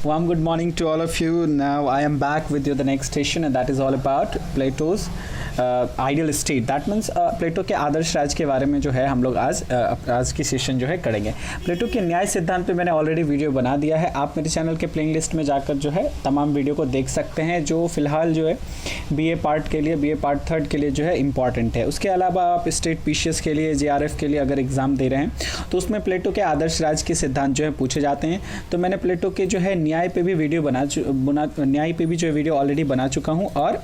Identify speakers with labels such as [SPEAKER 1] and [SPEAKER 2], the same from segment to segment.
[SPEAKER 1] Warm good morning to all of you. Now I am back with you the next session and that is all about Plato's ideal state. That means Plato के आदर्श राज के बारे में जो है हम लोग आज की सेशन जो है करेंगे। प्लेटो के न्याय सिद्धांत पे मैंने ऑलरेडी वीडियो बना दिया है, आप मेरे चैनल के प्लेइंग लिस्ट में जाकर जो है तमाम वीडियो को देख सकते हैं, जो फिलहाल जो है बीए पार्ट के लिए, बीए पार्ट थर्ड के लिए जो है इंपॉर्टेंट है। उसके अलावा आप स्टेट पीसीएस के लिए, जेआरएफ के लिए अगर एग्जाम दे रहे हैं तो उसमें प्लेटो के आदर्श राज के सिद्धांत जो है पूछे जाते हैं। तो मैंने प्लेटो के जो है न्याय पे भी वीडियो न्याय पे भी जो वीडियो ऑलरेडी बना चुका हूँ, और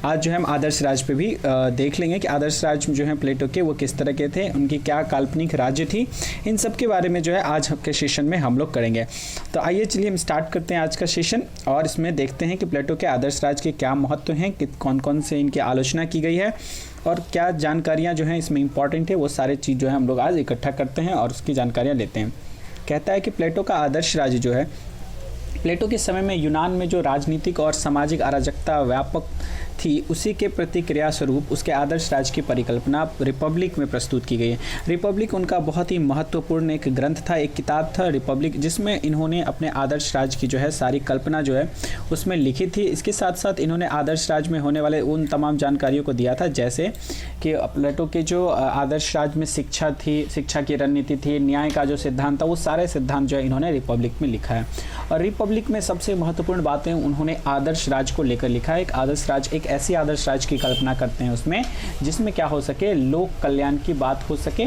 [SPEAKER 1] आज जो है हम आदर्श राज पे भी देख लेंगे कि आदर्श राज जो है प्लेटो के वो किस तरह के थे, उनकी क्या काल्पनिक राज्य थी, इन सब के बारे में जो है आज के सेशन में हम लोग करेंगे। तो आइए चलिए हम स्टार्ट करते हैं आज का सेशन और इसमें देखते हैं कि प्लेटो के आदर्श राज के क्या महत्व हैं, कौन कौन से इनकी आलोचना की गई है और क्या जानकारियाँ जो हैं इसमें इंपॉर्टेंट है, वो सारे चीज़ जो है हम लोग आज इकट्ठा करते हैं और उसकी जानकारियाँ लेते हैं। कहता है कि प्लेटो का आदर्श राज्य जो है, प्लेटो के समय में यूनान में जो राजनीतिक और सामाजिक अराजकता व्यापक थी, उसी के प्रतिक्रिया स्वरूप उसके आदर्श राज्य की परिकल्पना रिपब्लिक में प्रस्तुत की गई है। रिपब्लिक उनका बहुत ही महत्वपूर्ण एक ग्रंथ था, एक किताब था रिपब्लिक, जिसमें इन्होंने अपने आदर्श राज्य की जो है सारी कल्पना जो है उसमें लिखी थी। इसके साथ साथ इन्होंने आदर्श राज्य में होने वाले उन तमाम जानकारियों को दिया था, जैसे कि प्लेटो के जो आदर्श राज्य में शिक्षा थी, शिक्षा की रणनीति थी, न्याय का जो सिद्धांत था, वो सारे सिद्धांत जो है इन्होंने रिपब्लिक में लिखा है। और रिपब्लिक में सबसे महत्वपूर्ण बातें उन्होंने आदर्श राज्य को लेकर लिखा है। एक आदर्श राज्य, एक ऐसी आदर्श राज्य की कल्पना करते हैं उसमें जिसमें क्या हो सके, लोक कल्याण की बात हो सके,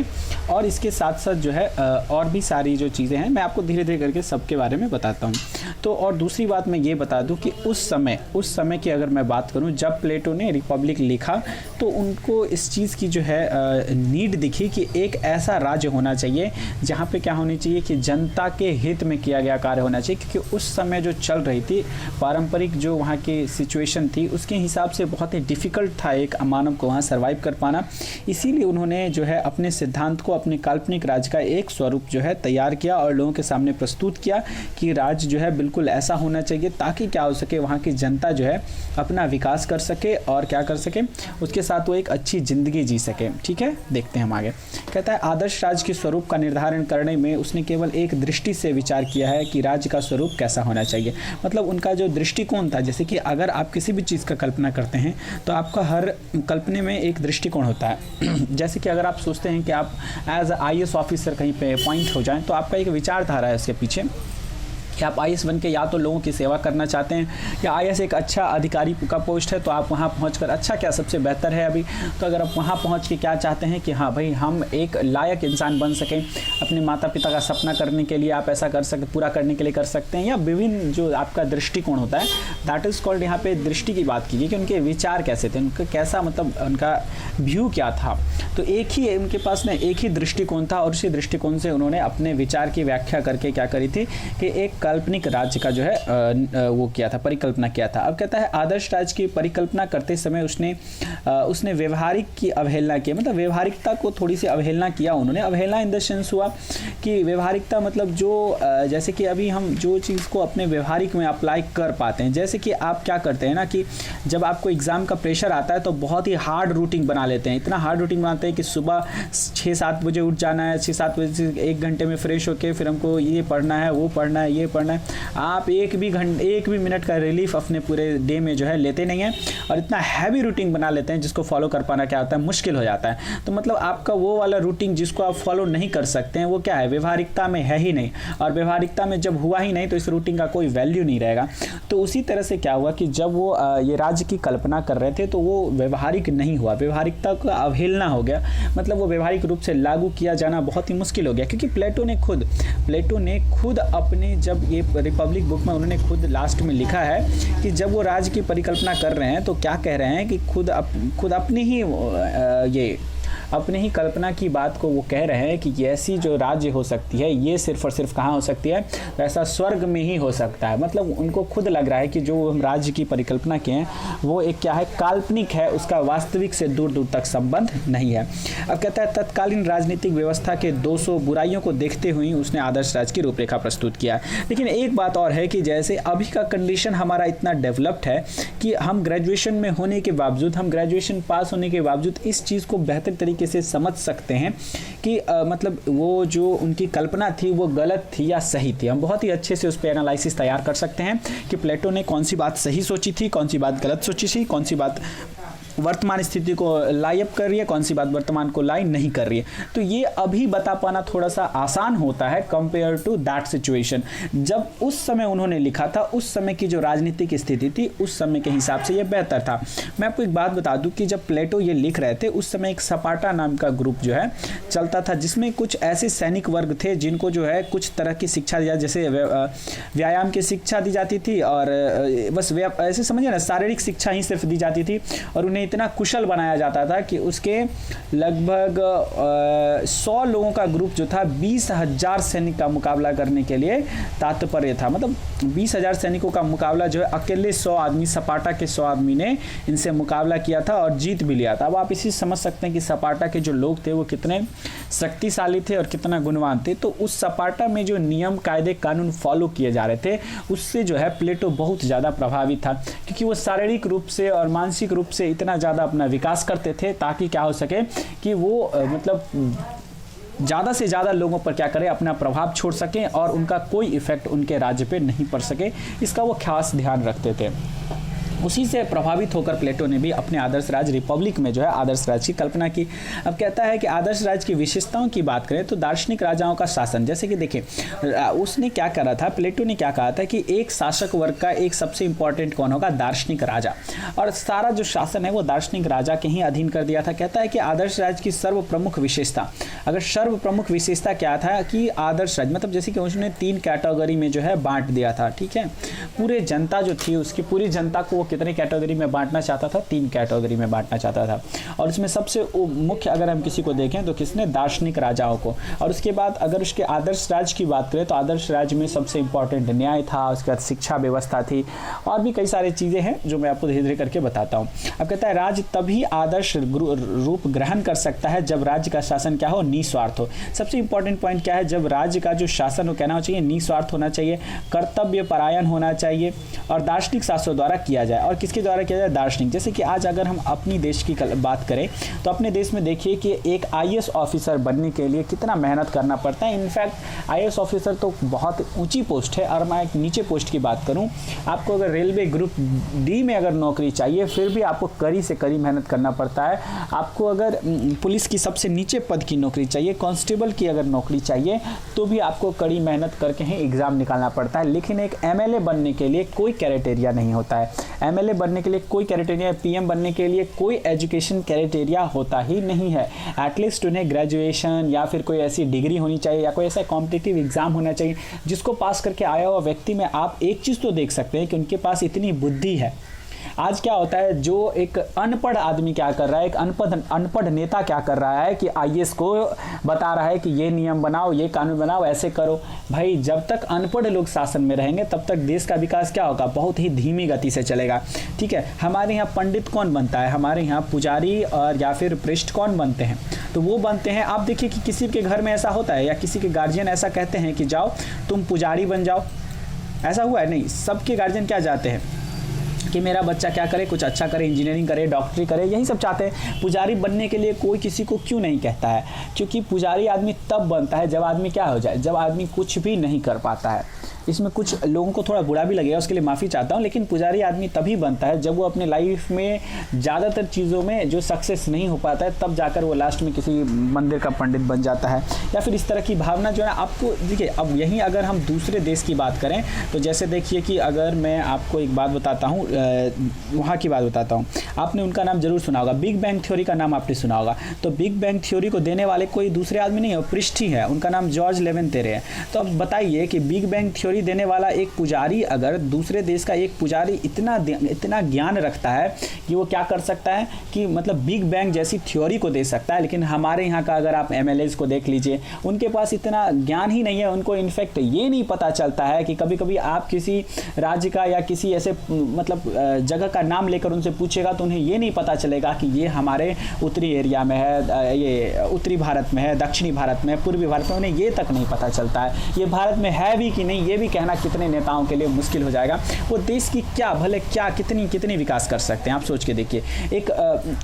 [SPEAKER 1] और इसके साथ साथ जो है और भी सारी जो चीज़ें हैं मैं आपको धीरे धीरे करके सबके बारे में बताता हूँ। तो और दूसरी बात मैं ये बता दूँ कि उस समय की अगर मैं बात करूँ, जब प्लेटो ने रिपब्लिक लिखा तो उनको इस चीज़ की जो है नीड दिखी कि एक ऐसा राज्य होना चाहिए जहाँ पे क्या होनी चाहिए कि जनता के हित में किया गया कार्य होना चाहिए, क्योंकि उस समय जो चल रही थी पारंपरिक जो वहाँ की सिचुएशन थी उसके हिसाब से बहुत ही डिफ़िकल्ट था एक मानव को वहाँ सर्वाइव कर पाना। इसीलिए उन्होंने जो है अपने सिद्धांत को, अपने काल्पनिक राज्य का एक स्वरूप जो है तैयार किया और लोगों के सामने प्रस्तुत किया कि राज्य जो है बिल्कुल ऐसा होना चाहिए ताकि क्या हो सके, वहाँ की जनता जो है अपना विकास कर सके और क्या कर सके, उसके साथ वो एक अच्छी ज़िंदगी जी सके। ठीक है, देखते हैं हम आगे। कहता है आदर्श राज्य के स्वरूप का निर्धारण करने में उसने केवल एक दृष्टि से विचार किया है कि राज्य का स्वरूप कैसा होना चाहिए। मतलब उनका जो दृष्टिकोण था, जैसे कि अगर आप किसी भी चीज़ का कल्पना करते हैं तो आपका हर कल्पने में एक दृष्टिकोण होता है। जैसे कि अगर आप सोचते हैं कि आप एज आईएएस ऑफिसर कहीं पे अपॉइंट हो जाएं, तो आपका एक विचारधारा है इसके पीछे कि आप आईएएस बन के या तो लोगों की सेवा करना चाहते हैं, या आईएएस एक अच्छा अधिकारी का पोस्ट है तो आप वहाँ पहुँचकर अच्छा क्या सबसे बेहतर है अभी, तो अगर आप वहाँ पहुँच के क्या चाहते हैं कि हाँ भाई हम एक लायक इंसान बन सकें, अपने माता पिता का सपना करने के लिए आप ऐसा कर सकते, पूरा करने के लिए कर सकते हैं, या विभिन्न जो आपका दृष्टिकोण होता है, दैट इज़ कॉल्ड, यहाँ पे दृष्टि की बात कीजिए कि उनके विचार कैसे थे, उनका कैसा मतलब उनका व्यू क्या था। तो एक ही उनके पास ना एक ही दृष्टिकोण था और उसी दृष्टिकोण से उन्होंने अपने विचार की व्याख्या करके क्या करी थी कि एक काल्पनिक राज्य का जो है वो किया था, परिकल्पना किया था। अब कहता है आदर्श राज्य की परिकल्पना करते समय उसने व्यवहारिक की अवहेलना की, मतलब व्यवहारिकता को थोड़ी सी अवहेलना किया उन्होंने। अवहेलना इन द सेंस हुआ कि व्यवहारिकता मतलब जो जैसे कि अभी हम जो चीज़ को अपने व्यवहारिक में अप्लाई कर पाते हैं, जैसे कि आप क्या करते हैं ना कि जब आपको एग्ज़ाम का प्रेशर आता है तो बहुत ही हार्ड रूटीन बना लेते हैं, इतना हार्ड रूटीन बनाते हैं कि सुबह 6-7 बजे उठ जाना है, 6-7 बजे से 1 घंटे में फ्रेश होके फिर हमको ये पढ़ना है, वो पढ़ना है, ये पढ़ना है। आप एक भी मिनट का रिलीफ अपने पूरे डे में जो है लेते नहीं हैं और इतना हैवी रूटीन बना लेते हैं जिसको फॉलो कर पाना क्या होता है, मुश्किल हो जाता है। तो मतलब आपका वो वाला रूटीन जिसको आप फॉलो नहीं कर सकते हैं वो क्या है, व्यवहारिकता में है ही नहीं, और व्यवहारिकता में जब हुआ ही नहीं तो इस रूटीन का कोई वैल्यू नहीं रहेगा। तो उसी तरह से क्या हुआ कि जब वो ये राज्य की कल्पना कर रहे थे तो वो व्यवहारिक नहीं हुआ, व्यवहारिकता का अवहेलना हो गया, मतलब वो व्यवहारिक रूप से लागू किया जाना बहुत ही मुश्किल हो गया। क्योंकि प्लेटो ने खुद अपने, जब ये रिपब्लिक बुक में उन्होंने खुद लास्ट में लिखा है कि जब वो राज्य की परिकल्पना कर रहे हैं तो क्या कह रहे हैं कि खुद अपनी ही अपने ही कल्पना की बात को वो कह रहे हैं कि ऐसी जो राज्य हो सकती है ये सिर्फ और सिर्फ कहाँ हो सकती है, वैसा स्वर्ग में ही हो सकता है। मतलब उनको खुद लग रहा है कि जो हम राज्य की परिकल्पना किए हैं वो एक क्या है, काल्पनिक है, उसका वास्तविक से दूर दूर तक संबंध नहीं है। अब कहता है तत्कालीन राजनीतिक व्यवस्था के 200 बुराइयों को देखते हुए उसने आदर्श राज्य की रूपरेखा प्रस्तुत किया। लेकिन एक बात और है कि जैसे अभी का कंडीशन हमारा इतना डेवलप्ड है कि हम ग्रेजुएशन में होने के बावजूद, हम ग्रेजुएशन पास होने के बावजूद इस चीज़ को बेहतर तरीके तरीके से समझ सकते हैं कि मतलब वो जो उनकी कल्पना थी वो गलत थी या सही थी। हम बहुत ही अच्छे से उस पर एनालिसिस तैयार कर सकते हैं कि प्लेटो ने कौन सी बात सही सोची थी, कौन सी बात गलत सोची थी, कौन सी बात वर्तमान स्थिति को लाई अप कर रही है, कौन सी बात वर्तमान को लाई नहीं कर रही है। तो ये अभी बता पाना थोड़ा सा आसान होता है कंपेयर टू दैट सिचुएशन। जब उस समय उन्होंने लिखा था, उस समय की जो राजनीतिक स्थिति थी उस समय के हिसाब से ये बेहतर था। मैं आपको एक बात बता दूं कि जब प्लेटो ये लिख रहे थे उस समय एक स्पार्टा नाम का ग्रुप जो है चलता था, जिसमें कुछ ऐसे सैनिक वर्ग थे जिनको जो है कुछ तरह की शिक्षा दिया, जैसे व्यायाम की शिक्षा दी जाती थी और बस ऐसे समझिए ना, शारीरिक शिक्षा ही सिर्फ दी जाती थी और उन्हें इतना कुशल बनाया जाता था कि उसके लगभग 100 लोगों का ग्रुप जो था 20,000 सैनिक का मुकाबला करने के लिए तात्पर्य था। मतलब 20,000 सैनिकों का मुकाबला जो है अकेले 100 आदमी, स्पार्टा के 100 आदमी ने इनसे मुकाबला किया था और जीत भी लिया था। अब आप इसी समझ सकते हैं कि स्पार्टा के जो लोग थे वो कितने शक्तिशाली थे और कितना गुणवान थे। तो उस स्पार्टा में जो नियम कायदे कानून फॉलो किए जा रहे थे उससे जो है प्लेटो बहुत ज़्यादा प्रभावित था, क्योंकि वो शारीरिक रूप से और मानसिक रूप से इतना ज़्यादा अपना विकास करते थे ताकि क्या हो सके कि वो मतलब ज़्यादा से ज़्यादा लोगों पर क्या करें, अपना प्रभाव छोड़ सकें और उनका कोई इफेक्ट उनके राज्य पे नहीं पड़ सके, इसका वो खास ध्यान रखते थे। उसी से प्रभावित होकर प्लेटो ने भी अपने आदर्श राज्य रिपब्लिक में जो है आदर्श राज्य की कल्पना की। अब कहता है कि आदर्श राज्य की विशेषताओं की बात करें तो दार्शनिक राजाओं का शासन, जैसे कि देखिए उसने क्या करा था, प्लेटो ने क्या कहा था कि एक शासक वर्ग का एक सबसे इंपॉर्टेंट कौन होगा, दार्शनिक राजा, और सारा जो शासन है वो दार्शनिक राजा के ही अधीन कर दिया था। कहता है कि आदर्श राज्य की सर्व प्रमुख विशेषता, अगर सर्व प्रमुख विशेषता क्या था कि आदर्श राज्य मतलब जैसे कि उसने 3 कैटेगरी में जो है बांट दिया था, ठीक है। पूरे जनता जो थी उसकी पूरी जनता को कितने कैटेगरी में बांटना चाहता था, 3 कैटेगरी में बांटना चाहता था। और उसमें सबसे मुख्य अगर हम किसी को देखें तो किसने, दार्शनिक राजाओं को। और उसके बाद अगर उसके आदर्श राज्य की बात करें तो आदर्श राज्य में सबसे इंपॉर्टेंट न्याय था, उसके बाद शिक्षा व्यवस्था थी और भी कई सारी चीज़ें हैं जो मैं आपको धीरे धीरे करके बताता हूँ। अब कहता है राज्य तभी आदर्श रूप ग्रहण कर सकता है जब राज्य का शासन क्या हो, निस्वार्थ हो। सबसे इंपॉर्टेंट पॉइंट क्या है, जब राज्य का जो शासन हो कहना चाहिए निस्वार्थ होना चाहिए, कर्तव्य परायण होना चाहिए और दार्शनिक शासकों द्वारा किया जाए। और किसके द्वारा किया जाए, दार्शनिक। जैसे कि आज अगर हम अपनी देश की बात करें तो अपने देश में देखिए कि एक IAS ऑफिसर बनने के लिए कितना मेहनत करना पड़ता है। इनफैक्ट IAS ऑफिसर तो बहुत ऊंची पोस्ट है और मैं एक नीचे पोस्ट की बात करूं, आपको अगर रेलवे ग्रुप D में अगर नौकरी चाहिए फिर भी आपको कड़ी से कड़ी मेहनत करना पड़ता है। आपको अगर पुलिस की सबसे नीचे पद की नौकरी चाहिए, कांस्टेबल की अगर नौकरी चाहिए तो भी आपको कड़ी मेहनत करके ही एग्ज़ाम निकालना पड़ता है। लेकिन एक MLA बनने के लिए कोई क्राइटेरिया नहीं होता है, MLA बनने के लिए कोई क्राइटेरिया, PM बनने के लिए कोई एजुकेशन क्राइटेरिया होता ही नहीं है। एटलीस्ट उन्हें ग्रेजुएशन या फिर कोई ऐसी डिग्री होनी चाहिए या कोई ऐसा कॉम्पिटिटिव एग्जाम होना चाहिए जिसको पास करके आया हुआ व्यक्ति में आप एक चीज़ तो देख सकते हैं कि उनके पास इतनी बुद्धि है। आज क्या होता है, जो एक अनपढ़ आदमी क्या कर रहा है, एक अनपढ़ नेता क्या कर रहा है कि IAS को बता रहा है कि ये नियम बनाओ, ये कानून बनाओ, ऐसे करो। भाई जब तक अनपढ़ लोग शासन में रहेंगे तब तक देश का विकास क्या होगा, बहुत ही धीमी गति से चलेगा, ठीक है। हमारे यहाँ पंडित कौन बनता है, हमारे यहाँ पुजारी और या फिर पृष्ठ कौन बनते हैं, तो वो बनते हैं। आप देखिए कि किसी के घर में ऐसा होता है या किसी के गार्जियन ऐसा कहते हैं कि जाओ तुम पुजारी बन जाओ, ऐसा हुआ है? नहीं, सबके गार्जियन क्या चाहते हैं कि मेरा बच्चा क्या करे, कुछ अच्छा करे, इंजीनियरिंग करे, डॉक्टरी करे, यही सब चाहते हैं। पुजारी बनने के लिए कोई किसी को क्यों नहीं कहता है, क्योंकि पुजारी आदमी तब बनता है जब आदमी क्या हो जाए, जब आदमी कुछ भी नहीं कर पाता है। इसमें कुछ लोगों को थोड़ा बुरा भी लगेगा, उसके लिए माफ़ी चाहता हूँ, लेकिन पुजारी आदमी तभी बनता है जब वो अपने लाइफ में ज़्यादातर चीज़ों में जो सक्सेस नहीं हो पाता है, तब जाकर वो लास्ट में किसी मंदिर का पंडित बन जाता है या फिर इस तरह की भावना जो है आपको। देखिए अब यहीं अगर हम दूसरे देश की बात करें तो जैसे देखिए कि अगर मैं आपको एक बात बताता हूँ, वहाँ की बात बताता हूँ, आपने उनका नाम जरूर सुना होगा, बिग बैंग थ्योरी का नाम आपने सुना होगा। तो बिग बैंग थ्योरी को देने वाले कोई दूसरे आदमी नहीं है, पृष्ठ ही है, उनका नाम जॉर्ज लेवेंतेरे है। तो अब बताइए कि बिग बैंग थ्योरी देने वाला एक पुजारी, अगर दूसरे देश का एक पुजारी इतना ज्ञान रखता है कि वो क्या कर सकता है कि मतलब बिग बैंग जैसी थ्योरी को दे सकता है, लेकिन हमारे यहाँ का अगर आप MLAs को देख लीजिए, उनके पास इतना ज्ञान ही नहीं है। उनको इनफैक्ट ये नहीं पता चलता है कि कभी कभी आप किसी राज्य का या किसी ऐसे मतलब जगह का नाम लेकर उनसे पूछेगा तो उन्हें ये नहीं पता चलेगा कि ये हमारे उत्तरी एरिया में है, ये उत्तरी भारत में है, दक्षिणी भारत में, पूर्वी भारत में, उन्हें ये तक नहीं पता चलता है। ये भारत में है भी कि नहीं ये भी भी कहना कितने नेताओं के लिए मुश्किल हो जाएगा। वो देश की क्या भले क्या कितनी विकास कर सकते हैं, आप सोच के देखिए। एक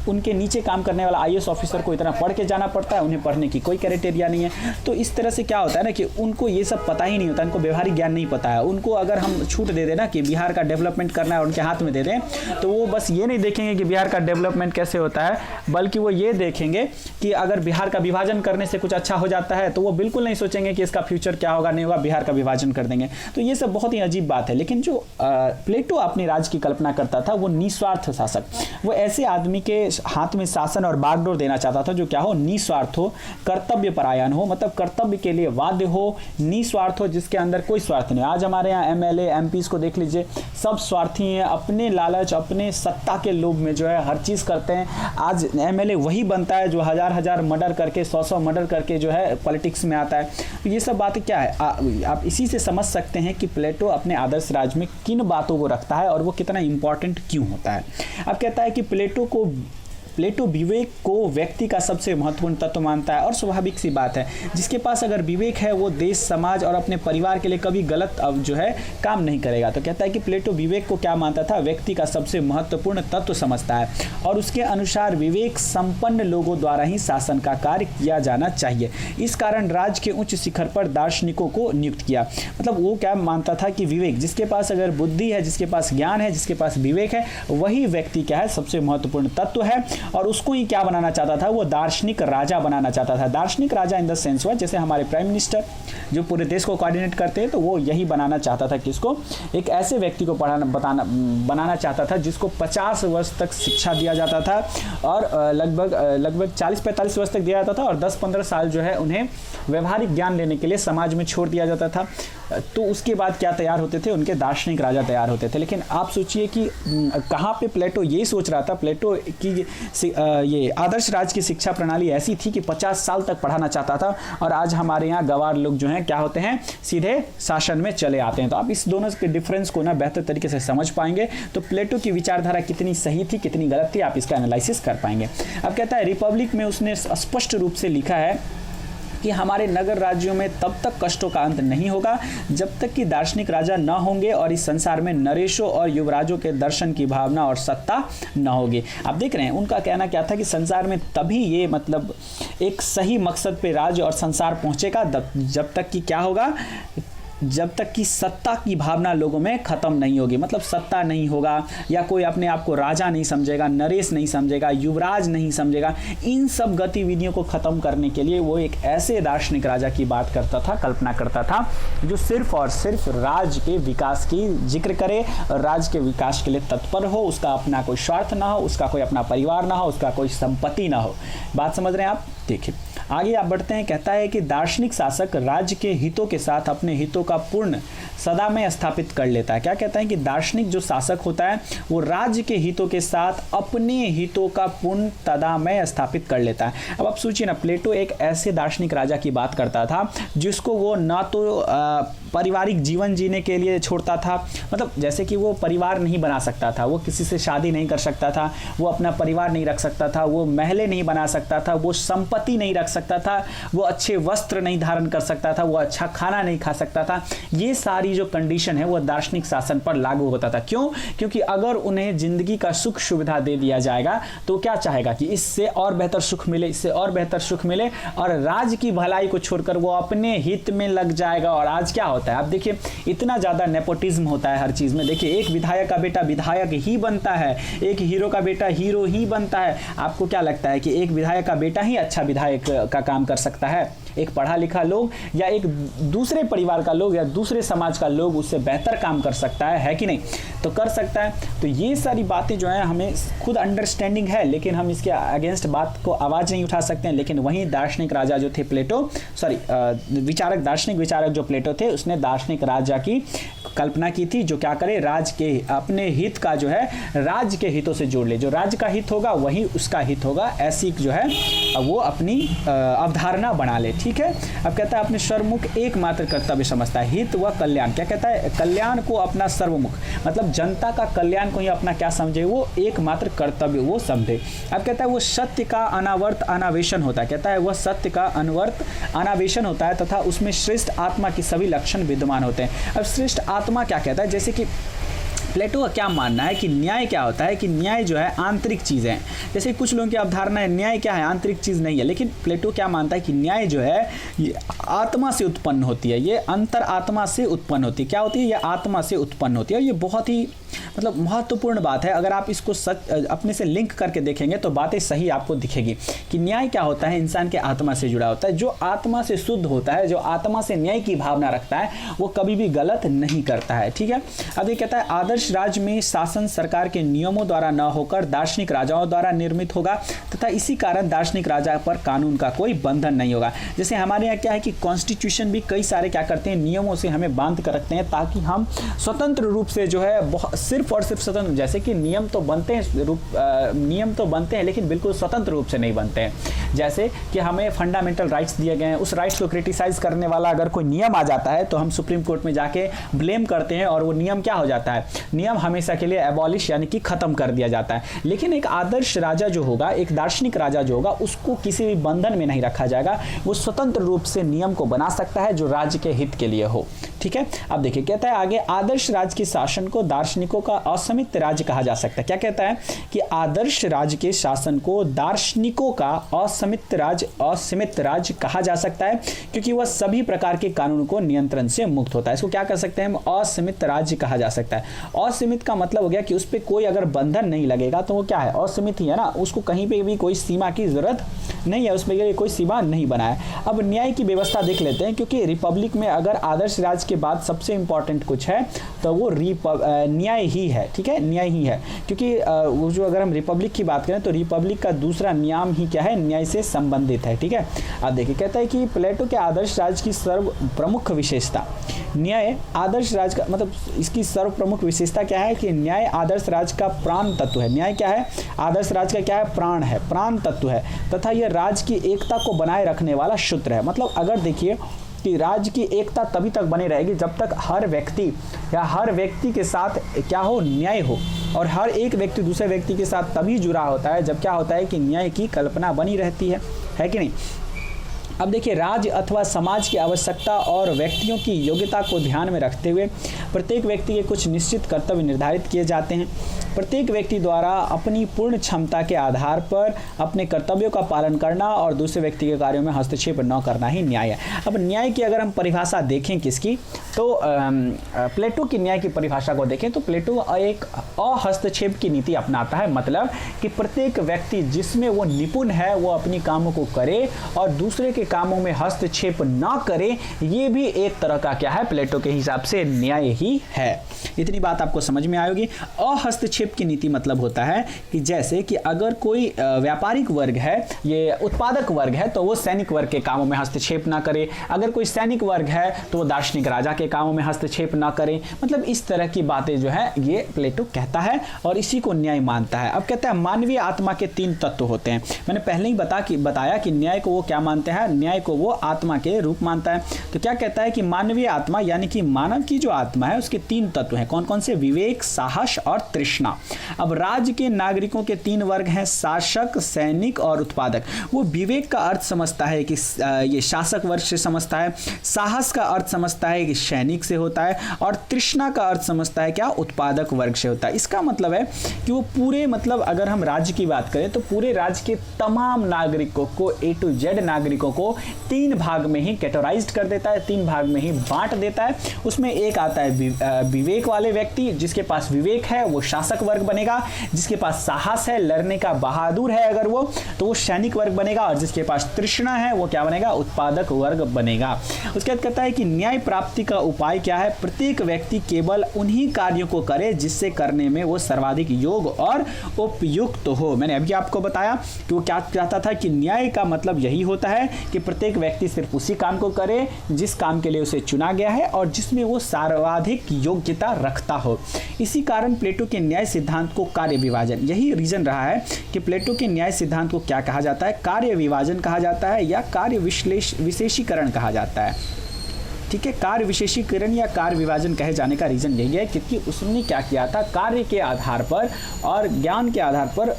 [SPEAKER 1] उनके नीचे काम करने वाला आईएएस ऑफिसर को इतना पढ़ के जाना पड़ता है, उन्हें पढ़ने की कोई क्राइटेरिया नहीं है। तो इस तरह से क्या होता है ना कि उनको ये सब पता ही नहीं होता, उनको व्यवहारिक ज्ञान नहीं पता है। उनको अगर हम छूट दे देना कि बिहार का डेवलपमेंट करना है, उनके हाथ में दे दें, तो वो बस ये नहीं देखेंगे कि बिहार का डेवलपमेंट कैसे होता है, बल्कि वो ये देखेंगे कि अगर बिहार का विभाजन करने से कुछ अच्छा हो जाता है तो वो बिल्कुल नहीं सोचेंगे कि इसका फ्यूचर क्या होगा, नहीं होगा, बिहार का विभाजन कर देंगे। तो ये सब बहुत ही अजीब बात है। लेकिन जो प्लेटो अपने राज्य की कल्पना करता था वो निस्वार्थ शासक, वो ऐसे आदमी के हाथ में शासन और बागडोर देना चाहता था जो क्या हो, निस्वार्थ हो, कर्तव्य परायण हो, मतलब कर्तव्य के लिए वाद्य हो, निस्वार्थ हो, जिसके अंदर कोई स्वार्थ नहीं। आज हमारे यहाँ एमएलए एमपीज को देख लीजिए, सब स्वार्थी हैं, अपने लालच अपने सत्ता के लोभ में जो है हर चीज करते हैं। आज एमएलए वही बनता है जो हजार मर्डर करके 100 मर्डर करके जो है पॉलिटिक्स में आता है। तो ये सब बातें क्या है, आप इसी से समझ सकते हैं कि प्लेटो अपने आदर्श राज्य में किन बातों को रखता है और वो कितना इंपॉर्टेंट क्यों होता है। अब कहता है कि प्लेटो विवेक को व्यक्ति का सबसे महत्वपूर्ण तत्व मानता है, और स्वाभाविक सी बात है, जिसके पास अगर विवेक है वो देश समाज और अपने परिवार के लिए कभी गलत जो है काम नहीं करेगा। तो कहता है कि प्लेटो विवेक को क्या मानता था, व्यक्ति का सबसे महत्वपूर्ण तत्व समझता है, और उसके अनुसार विवेक संपन्न लोगों द्वारा ही शासन का कार्य किया जाना चाहिए। इस कारण राज्य के उच्च शिखर पर दार्शनिकों को नियुक्त किया। मतलब वो क्या मानता था कि विवेक, जिसके पास अगर बुद्धि है, जिसके पास ज्ञान है, जिसके पास विवेक है, वही व्यक्ति क्या है, सबसे महत्वपूर्ण तत्व है। और उसको ही क्या बनाना चाहता था, वो दार्शनिक राजा बनाना चाहता था। दार्शनिक राजा इन द सेंस हुआ जैसे हमारे प्राइम मिनिस्टर जो पूरे देश को कोऑर्डिनेट करते हैं, तो वो यही बनाना चाहता था। किसको, एक ऐसे व्यक्ति को बनाना चाहता था जिसको 50 वर्ष तक शिक्षा दिया जाता था, और लगभग 40-45 वर्ष तक दिया जाता था, और 10-15 साल जो है उन्हें व्यवहारिक ज्ञान लेने के लिए समाज में छोड़ दिया जाता था। तो उसके बाद क्या तैयार होते थे, उनके दार्शनिक राजा तैयार होते थे। लेकिन आप सोचिए कि कहाँ पे प्लेटो यही सोच रहा था। प्लेटो की ये आदर्श राज्य की शिक्षा प्रणाली ऐसी थी कि 50 साल तक पढ़ाना चाहता था, और आज हमारे यहाँ गवार लोग जो हैं क्या होते हैं, सीधे शासन में चले आते हैं। तो आप इस दोनों के डिफरेंस को ना बेहतर तरीके से समझ पाएंगे। तो प्लेटो की विचारधारा कितनी सही थी, कितनी गलत थी, आप इसका एनालिसिस कर पाएंगे। अब कहता है रिपब्लिक में उसने स्पष्ट रूप से लिखा है कि हमारे नगर राज्यों में तब तक कष्टों का अंत नहीं होगा जब तक कि दार्शनिक राजा न होंगे और इस संसार में नरेशों और युवराजों के दर्शन की भावना और सत्ता न होगी। आप देख रहे हैं उनका कहना क्या था कि संसार में तभी ये मतलब एक सही मकसद पे राज्य और संसार पहुंचेगा जब तक कि क्या होगा, जब तक कि सत्ता की भावना लोगों में खत्म नहीं होगी। मतलब सत्ता नहीं होगा, या कोई अपने आप को राजा नहीं समझेगा, नरेश नहीं समझेगा, युवराज नहीं समझेगा। इन सब गतिविधियों को खत्म करने के लिए वो एक ऐसे दार्शनिक राजा की बात करता था, कल्पना करता था, जो सिर्फ और सिर्फ राज्य के विकास की जिक्र करे और राज्य के विकास के लिए तत्पर हो। उसका अपना कोई स्वार्थ ना हो, उसका कोई अपना परिवार ना हो, उसका कोई संपत्ति ना हो। बात समझ रहे हैं आप? देखिए आगे आप बढ़ते हैं। कहता है कि दार्शनिक शासक राज्य के हितों के साथ अपने हितों का पूर्ण सदा में स्थापित कर लेता है। क्या कहता है कि दार्शनिक जो शासक होता है वो राज्य के हितों के साथ अपने हितों का पूर्ण सदा में स्थापित कर लेता है। अब आप सोचिए ना, प्लेटो एक ऐसे दार्शनिक राजा की बात करता था जिसको वो ना तो पारिवारिक जीवन जीने के लिए छोड़ता था, मतलब जैसे कि वो परिवार नहीं बना सकता था, वो किसी से शादी नहीं कर सकता था, वो अपना परिवार नहीं रख सकता था, वो महलें नहीं बना सकता था, वो संपत्ति नहीं रख सकता था, वो अच्छे वस्त्र नहीं धारण कर सकता था, वो अच्छा खाना नहीं खा सकता था। ये सारी जो कंडीशन है वो दार्शनिक शासन पर लागू होता था। क्यों? क्योंकि अगर उन्हें जिंदगी का सुख सुविधा दे दिया जाएगा तो क्या चाहेगा कि इससे और बेहतर सुख मिले, इससे और बेहतर सुख मिले, और राज्य की भलाई को छोड़कर वो अपने हित में लग जाएगा। और आज क्या होता है, आप देखिए इतना ज्यादा नेपोटिज्म होता है हर चीज में। देखिए एक विधायक का बेटा विधायक ही बनता है, एक हीरो का बेटा हीरो ही बनता है। आपको क्या लगता है कि एक विधायक का बेटा ही अच्छा विधायक का काम कर सकता है? एक पढ़ा लिखा लोग या एक दूसरे परिवार का लोग या दूसरे समाज का लोग उससे बेहतर काम कर सकता है कि नहीं? तो कर सकता है। तो ये सारी बातें जो है हमें खुद अंडरस्टैंडिंग है, लेकिन हम इसके अगेंस्ट बात को आवाज नहीं उठा सकते हैं। लेकिन वही दार्शनिक राजा जो थे प्लेटो, दार्शनिक विचारक जो प्लेटो थे, उसने दार्शनिक राजा की कल्पना की थी जो क्या करे, राज्य के अपने हित का जो है राज्य के हितों से जोड़ ले। जो राज्य का हित होगा वही उसका हित होगा, ऐसी जो है वो अपनी अवधारणा बना ले। ठीक है। अब कहता है अपने सर्वमुख एकमात्र कर्तव्य समझता है, हित व कल्याण। क्या कहता है, कल्याण को अपना सर्वमुख, मतलब जनता का कल्याण को ही अपना क्या समझे, वो एकमात्र कर्तव्य वो समझे। अब कहता है वो सत्य का अनावर्त अनावेशन होता है, कहता है वह सत्य का अनवर्त अनावेशन होता है तथा उसमें श्रेष्ठ आत्मा की सभी लक्षण विद्यमान होते हैं। अब श्रेष्ठ आत्मा क्या कहता है, जैसे कि प्लेटो का क्या मानना है कि न्याय क्या होता है, कि न्याय जो है आंतरिक चीज़ है। जैसे कुछ लोगों की अवधारणा है न्याय क्या है, आंतरिक चीज़ नहीं है, लेकिन प्लेटो क्या मानता है कि न्याय जो है ये आत्मा से उत्पन्न होती है, ये अंतर आत्मा से उत्पन्न होती है। क्या होती है, ये आत्मा से उत्पन्न होती है। ये बहुत ही मतलब महत्वपूर्ण बात है। अगर आप इसको सच अपने से लिंक करके देखेंगे तो बातें सही आपको दिखेगी कि न्याय क्या होता है, इंसान के आत्मा से जुड़ा होता है। जो आत्मा से शुद्ध होता है, जो आत्मा से न्याय की भावना रखता है, वो कभी भी गलत नहीं करता है, ठीक है। अब ये कहता है आदर्श राज्य में शासन सरकार के नियमों द्वारा न होकर दार्शनिक राजाओं द्वारा निर्मित होगा तथा इसी कारण दार्शनिक राजा पर कानून का कोई बंधन नहीं होगा। जैसे हमारे यहाँ क्या है कि कॉन्स्टिट्यूशन भी कई सारे क्या करते हैं, नियमों से हमें बांध कर रखते हैं ताकि हम स्वतंत्र रूप से जो है सिर्फ और सिर्फ स्वतंत्र, जैसे कि नियम तो बनते हैं लेकिन बिल्कुल स्वतंत्र रूप से नहीं बनते हैं। जैसे कि हमें फंडामेंटल राइट्स दिए गए हैं, उस राइट्स को क्रिटिसाइज करने वाला अगर कोई नियम आ जाता है तो हम सुप्रीम कोर्ट में जाके ब्लेम करते हैं और वो नियम क्या हो जाता है, नियम हमेशा के लिए एबॉलिश यानी कि खत्म कर दिया जाता है। लेकिन एक आदर्श राजा जो होगा, एक दार्शनिक राजा जो होगा, उसको किसी भी बंधन में नहीं रखा जाएगा, वो स्वतंत्र रूप से नियम को बना सकता है जो राज्य के हित के लिए हो, ठीक है। अब देखिए कहता है आगे आदर्श राज्य के शासन को दार्शनिकों का असमित राज्य कहा जा सकता है। क्या कहता है कि आदर्श राज्य के शासन को दार्शनिकों का असीमित राज्य कहा जा सकता है क्योंकि वह सभी प्रकार के कानून को नियंत्रण से मुक्त होता है। इसको क्या कर सकते हैं हम, असीमित राज्य कहा जा सकता है। असीमित का मतलब हो गया कि उस पर कोई अगर बंधन नहीं लगेगा तो वो क्या है, असीमित ही है ना, उसको कहीं पे भी कोई सीमा की जरूरत नहीं है, उसमें कोई सीमा नहीं बना है। अब न्याय की व्यवस्था देख लेते हैं, क्योंकि रिपब्लिक में अगर आदर्श राज्य के बाद सबसे इंपॉर्टेंट कुछ है तो वो न्याय ही है, ठीक है, न्याय ही है। क्योंकि वो जो अगर हम रिपब्लिक की बात करें तो रिपब्लिक का दूसरा नियम ही क्या है, न्याय से संबंधित है, ठीक है। अब देखिए कहता है कि प्लेटो के आदर्श राज्य की सर्व प्रमुख विशेषता, न्याय आदर्श राज्य का मतलब इसकी सर्व प्रमुख विशेषता क्या है कि न्याय आदर्श राज्य का प्राण तत्व है। न्याय क्या है, आदर्श राज्य का क्या है, प्राण है, प्राण तत्व है तथा यह राज्य की एकता को बनाए रखने वाला सूत्र है। मतलब अगर देखिए कि राज्य की एकता तभी तक बनी रहेगी जब तक हर व्यक्ति के साथ क्या हो, न्याय हो, और हर एक व्यक्ति दूसरे व्यक्ति के साथ तभी जुड़ा होता है जब क्या होता है कि न्याय की कल्पना बनी रहती है कि नहीं। अब देखिए राज्य अथवा समाज की आवश्यकता और व्यक्तियों की योग्यता को ध्यान में रखते हुए प्रत्येक व्यक्ति के कुछ निश्चित कर्तव्य निर्धारित किए जाते हैं। प्रत्येक व्यक्ति द्वारा अपनी पूर्ण क्षमता के आधार पर अपने कर्तव्यों का पालन करना और दूसरे व्यक्ति के कार्यों में हस्तक्षेप न करना ही न्याय है। अब न्याय की अगर हम परिभाषा देखें किसकी, तो प्लेटो की न्याय की परिभाषा को देखें तो प्लेटो एक अहस्तक्षेप की नीति अपनाता है। मतलब कि प्रत्येक व्यक्ति जिसमें वो निपुण है वो अपनी कामों को करे और दूसरे के कामों में हस्तक्षेप ना करे, ये भी एक तरह का क्या है, प्लेटो के हिसाब से न्याय ही है। इतनी बात आपको समझ में आएगी। अहस्तक्षेप की नीति मतलब होता है कि जैसे कि अगर कोई व्यापारिक वर्ग है, ये उत्पादक वर्ग है, तो वो सैनिक वर्ग के कामों में हस्तक्षेप ना करे। अगर कोई सैनिक वर्ग है तो वो दार्शनिक राजा के कामों में हस्तक्षेप ना करे। मतलब इस तरह की बातें जो है ये प्लेटो कहता है और इसी को न्याय मानता है। अब कहता है मानवीय आत्मा के 3 तत्व होते हैं। मैंने पहले ही बताया कि न्याय को वो क्या मानते हैं, न्याय को वो आत्मा के रूप मानता है। तो क्या कहता है कि मानवीय आत्मा यानी कि मानव की जो आत्मा है उसके 3 तत्व हैं। कौन कौन से, विवेक, साहस और तृष्णा। अब राज्य के नागरिकों के 3 वर्ग हैं, शासक, सैनिक और उत्पादक। वो विवेक का अर्थ समझता है कि ये शासक वर्ग से समझता है, साहस का अर्थ समझता है कि सैनिक से होता है, और तृष्णा का अर्थ समझता है क्या, उत्पादक वर्ग से होता है। इसका मतलब है कि वो पूरे मतलब अगर हम राज्य की बात करें तो पूरे राज्य के तमाम नागरिकों को A to Z नागरिकों को 3 भाग में ही कैटेगराइज्ड कर देता है, 3 भाग में ही बांट देता है। उसमें एक आता है विवेक वाले व्यक्ति, जिसके पास विवेक है वो शासक वर्ग बनेगा, जिसके पास साहस है, लड़ने का बहादुर है अगर वो, तो वो सैनिक वर्ग बनेगा, और जिसके पास तृष्णा है वो क्या बनेगा, उत्पादक वर्ग बनेगा। उसके बाद कहता है कि न्याय प्राप्ति का उपाय क्या है, प्रत्येक व्यक्ति केवल उन्हीं कार्यों को करे जिससे करने में वो सर्वाधिक योग और उपयुक्त हो। मैंने अभी आपको बताया कि वो क्या चाहता था कि न्याय का मतलब यही होता है कि प्रत्येक व्यक्ति सिर्फ उसी काम को करे जिस काम के लिए उसे चुना गया है और जिसमें वो सर्वाधिक योग्यता रखता हो। इसी कारण प्लेटो के न्याय सिद्धांत को कार्य विभाजन, यही रीजन रहा है कि प्लेटो के न्याय सिद्धांत को क्या कहा जाता है, कार्य विभाजन कहा जाता है या कार्य विशेषीकरण कहा जाता है। ठीक है, कार्य विशेषीकरण या कार्य विभाजन कहे जाने का रीजन यही है क्योंकि उसने क्या किया था, कार्य के आधार पर और ज्ञान के आधार पर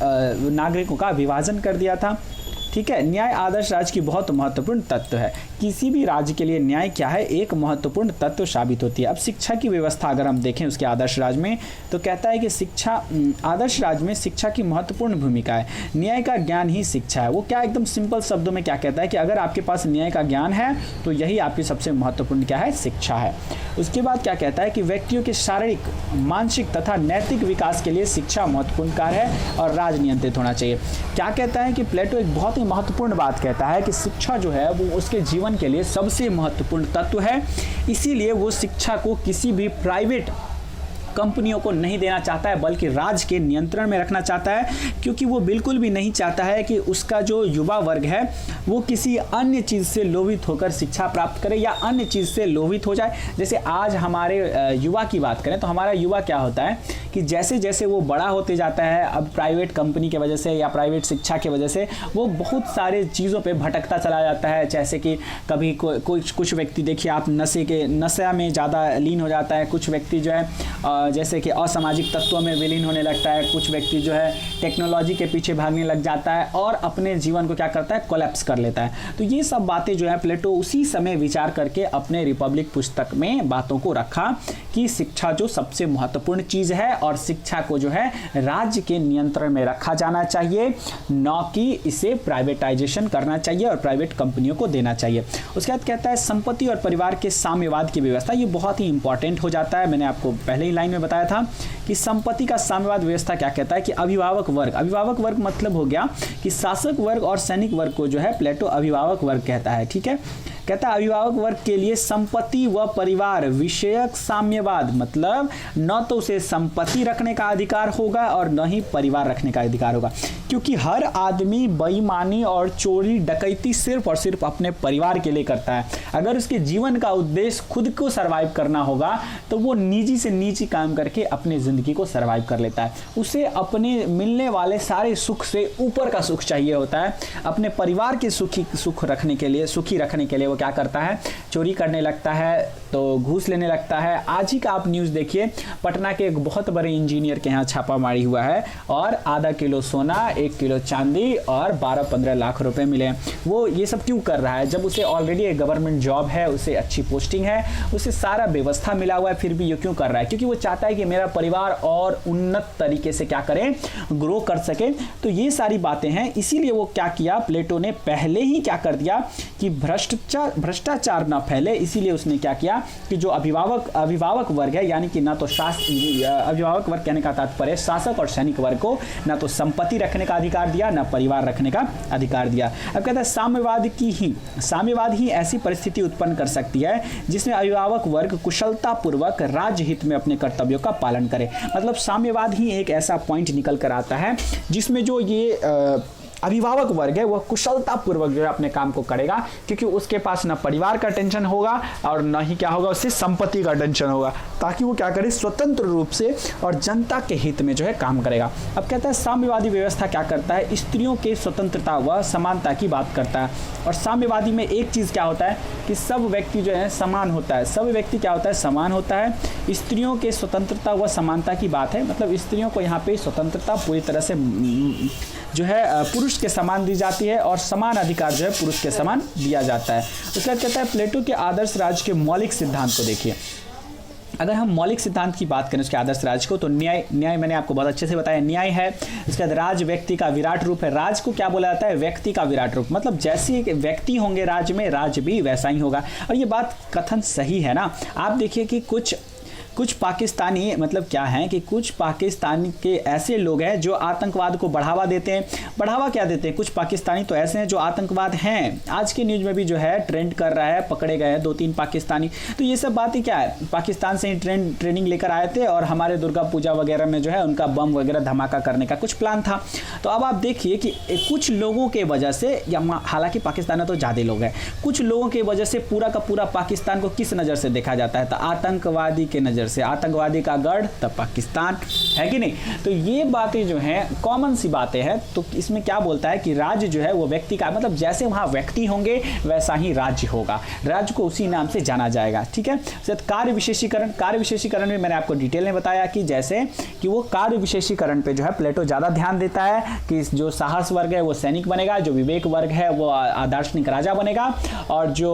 [SPEAKER 1] नागरिकों का विभाजन कर दिया था। ठीक है, न्याय आदर्श राज्य की बहुत महत्वपूर्ण तत्व है। किसी भी राज्य के लिए न्याय क्या है, एक महत्वपूर्ण तत्व साबित होती है। अब शिक्षा की व्यवस्था अगर हम देखें उसके आदर्श राज्य में तो कहता है कि शिक्षा, आदर्श राज्य में शिक्षा की महत्वपूर्ण भूमिका है। न्याय का ज्ञान ही शिक्षा है। वो क्या एकदम सिंपल शब्दों में क्या कहता है कि अगर आपके पास न्याय का ज्ञान है तो यही आपकी सबसे महत्वपूर्ण क्या है, शिक्षा है। उसके बाद क्या कहता है कि व्यक्तियों के शारीरिक, मानसिक तथा नैतिक विकास के लिए शिक्षा महत्वपूर्ण कार्य है और राज नियंत्रित होना चाहिए। क्या कहता है कि प्लेटो एक बहुत ही महत्वपूर्ण बात कहता है कि शिक्षा जो है वो उसके जीवन के लिए सबसे महत्वपूर्ण तत्व है। इसीलिए वो शिक्षा को किसी भी प्राइवेट कंपनियों को नहीं देना चाहता है बल्कि राज्य के नियंत्रण में रखना चाहता है, क्योंकि वो बिल्कुल भी नहीं चाहता है कि उसका जो युवा वर्ग है वो किसी अन्य चीज़ से लोभित होकर शिक्षा प्राप्त करे या अन्य चीज़ से लोभित हो जाए। जैसे आज हमारे युवा की बात करें तो हमारा युवा क्या होता है कि जैसे जैसे वो बड़ा होते जाता है, अब प्राइवेट कंपनी की वजह से या प्राइवेट शिक्षा की वजह से वो बहुत सारे चीज़ों पे भटकता चला जाता है। जैसे कि कभी कुछ व्यक्ति देखिए आप नशा में ज़्यादा लीन हो जाता है, कुछ व्यक्ति जो है जैसे कि असामाजिक तत्वों में विलीन होने लगता है, कुछ व्यक्ति जो है टेक्नोलॉजी के पीछे भागने लग जाता है और अपने जीवन को क्या करता है, कोलैप्स कर लेता है। तो ये सब बातें जो है प्लेटो उसी समय विचार करके अपने रिपब्लिक पुस्तक में बातों को रखा कि शिक्षा जो सबसे महत्वपूर्ण चीज़ है और शिक्षा को जो है राज्य के नियंत्रण में रखा जाना चाहिए, न कि इसे प्राइवेटाइजेशन करना चाहिए और प्राइवेट कंपनियों को देना चाहिए। उसके बाद कहता है संपत्ति और परिवार के साम्यवाद की व्यवस्था। ये बहुत ही इंपॉर्टेंट हो जाता है। मैंने आपको पहले ही लाइन में बताया था कि संपत्ति का साम्यवाद व्यवस्था क्या कहता है कि अभिभावक वर्ग मतलब हो गया कि शासक वर्ग और सैनिक वर्ग को जो है प्लेटो अभिभावक वर्ग कहता है। ठीक है, कहता है अभिभावक वर्ग के लिए संपत्ति व परिवार विषयक साम्यवाद, मतलब न तो उसे संपत्ति रखने का अधिकार होगा और न ही परिवार रखने का अधिकार होगा, क्योंकि हर आदमी बेईमानी और चोरी डकैती सिर्फ और सिर्फ अपने परिवार के लिए करता है। अगर उसके जीवन का उद्देश्य खुद को सर्वाइव करना होगा तो वो निजी से निजी काम करके अपनी जिंदगी को सर्वाइव कर लेता है। उसे अपने मिलने वाले सारे सुख से ऊपर का सुख चाहिए होता है। अपने परिवार के सुखी रखने के लिए वो क्या करता है, चोरी करने लगता है, तो घूस लेने लगता है। आज ही का आप न्यूज़ देखिए, पटना के एक बहुत बड़े इंजीनियर के यहाँ छापामारी हुआ है और आधा किलो सोना, 1 किलो चांदी और 12-15 लाख रुपए मिले। वो ये सब क्यों कर रहा है जब उसे ऑलरेडी एक गवर्नमेंट जॉब है, उसे अच्छी पोस्टिंग है, उसे सारा व्यवस्था मिला हुआ है, फिर भी ये क्यों कर रहा है? क्योंकि वो चाहता है कि मेरा परिवार और उन्नत तरीके से क्या करें, ग्रो कर सके। तो ये सारी बातें हैं, इसीलिए वो क्या किया, प्लेटो ने पहले ही क्या कर दिया कि भ्रष्टाचार ना फैले, इसीलिए उसने क्या किया कि जो अभिभावक वर्ग है, यानी कि ना तो अभिभावक वर्ग कहने का तात्पर्य शासक और सैनिक वर्ग को ना तो संपत्ति रखने का अधिकार दिया, ना परिवार रखने का अधिकार दिया। अब कहता है साम्यवाद ही ऐसी परिस्थिति उत्पन्न कर सकती है जिसमें अभिभावक वर्ग कुशलता पूर्वक राज्य हित में अपने कर्तव्यों का पालन करे। मतलब साम्यवाद ही एक ऐसा पॉइंट निकल कर आता है जिसमें जो ये अभिभावक वर्ग है वह कुशलता पूर्वक जो है अपने काम को करेगा, क्योंकि उसके पास ना परिवार का टेंशन होगा और ना ही क्या होगा, उससे संपत्ति का टेंशन होगा, ताकि वो क्या करे, स्वतंत्र रूप से और जनता के हित में जो है काम करेगा। अब कहता है साम्यवादी व्यवस्था क्या करता है, स्त्रियों के स्वतंत्रता व समानता की बात करता है। और साम्यवादी में एक चीज़ क्या होता है कि सब व्यक्ति जो है समान होता है, सब व्यक्ति क्या होता है, समान होता है। स्त्रियों के स्वतंत्रता व समानता की बात है, मतलब स्त्रियों को यहाँ पे स्वतंत्रता पूरी तरह से जो है पुरुष के समान दी जाती है और समान अधिकार जो है पुरुष के समान दिया जाता है। उसके बाद कहता है प्लेटो के आदर्श राज्य के मौलिक सिद्धांत को देखिए। अगर हम मौलिक सिद्धांत की बात करें उसके आदर्श राज्य को, तो न्याय मैंने आपको बहुत अच्छे से बताया, न्याय है। उसके बाद राज व्यक्ति का विराट रूप है। राज को क्या बोला जाता है, व्यक्ति का विराट रूप, मतलब जैसे व्यक्ति होंगे राज्य में, राज्य भी वैसा ही होगा। और ये बात कथन सही है ना। आप देखिए कि कुछ पाकिस्तानी मतलब क्या है कि कुछ पाकिस्तानी के ऐसे लोग हैं जो आतंकवाद को बढ़ावा देते हैं। बढ़ावा क्या देते हैं? कुछ पाकिस्तानी तो ऐसे हैं जो आतंकवाद हैं। आज की न्यूज़ में भी जो है ट्रेंड कर रहा है, पकड़े गए हैं 2-3 पाकिस्तानी। तो ये सब बातें क्या है, पाकिस्तान से ही ट्रेनिंग लेकर आए थे और हमारे दुर्गा पूजा वगैरह में जो है उनका बम वगैरह धमाका करने का कुछ प्लान था। तो अब आप देखिए कि कुछ लोगों के वजह से, हालांकि पाकिस्तान में तो ज़्यादा लोग हैं, कुछ लोगों की वजह से पूरा का पूरा पाकिस्तान को किस नज़र से देखा जाता है? तो आतंकवादी के नज़र से। आतंकवादी का गढ़ तब पाकिस्तान, है कि नहीं? तो ये बातें जो हैं कॉमन सी बातें हैं। तो इसमें क्या बोलता है कि राज्य जो है वो व्यक्ति का, मतलब जैसे वहाँ व्यक्ति होंगे वैसा ही राज्य होगा, राज्य को उसी नाम से जाना जाएगा। ठीक है। कार्य विशेषीकरण, कार्य विशेषीकरण में मैंने आपको डिटेल में बताया कि जैसे कि वो कार्य विशेषीकरण पे जो है प्लेटो ज़्यादा ध्यान देता है कि जो साहस वर्ग है वो सैनिक बनेगा, जो विवेक वर्ग है वो दार्शनिक राजा बनेगा, और जो